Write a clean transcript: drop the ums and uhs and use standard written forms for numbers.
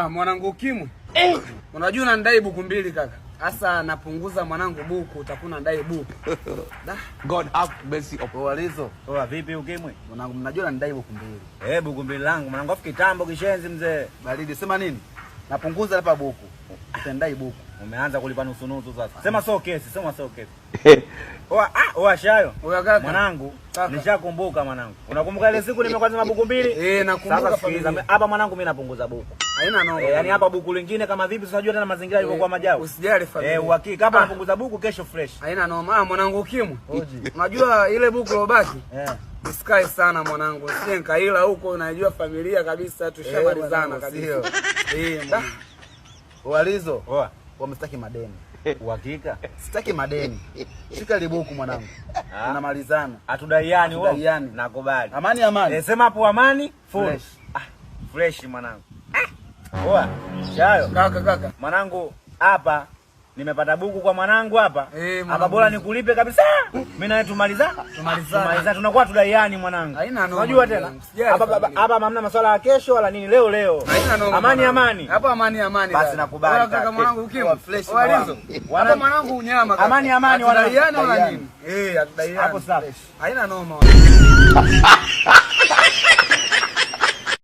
Mwanangu Ukimwi. Unajua unadai buku mbili kaka. Sasa napunguza mwanangu buku, utakuna ndai buku. God have mercy upon Walizo. Poa vipi Ukimwi? Mwanangu mnajua unadai buku mbili. Buku mbili langu mwanangu afu kitambo kishenzi mzee. Baridi sema nini? Napunguza hapa buku. Utendai buku. Umeanza kulipa nusu nusu sasa. Sema so kesi, sema so kesi. Shayo. Mwanangu, nishakumbuka mwanangu. Unakumbuka ile siku nimekwanza buku mbili? Nakumbuka. Sasa hapa mwanangu mimi napunguza buku. Haina noma. Yaani hapa buku lingine kama vipi unajua tena mazingira yalikuwa kwa majao. Usijali familia. Uhakika hapa napunguza buku kesho fresh. Haina noma. Mwanangu Ukimwi. Unajua ile buku lobaki? Usikae sana mwanangu. Sije nkaila huko unajua familia kabisa tushamalizana kabisa. Walizo. Wamestaki madeni. Uhakika? Sitaki madeni. Shika libuku mwanangu. Tunamalizana. Hatudaiani wewe. Hatudaiani. Nakubali. Amani. Sema hapo amani full. Fresh mwanangu. Shayo. Kaka. Mwanangu hapa nimepata buku kwa mwanangu hapa. Hapa bora nikulipe kabisa. Mimi na wewe tumalizana. Tunakuwa tudaiani mwanangu. Haina noma. Unajua tena? Hapa hamna masuala ya kesho wala nini leo. Haina noma. Amani. Hapa amani. Basi nakubali. Kaka mwanangu Ukimwi. Walizo. Hapa mwanangu unyama kaka. Amani wanadaiana wala nini? Hatudaiani. Hapo sawa. Haina noma.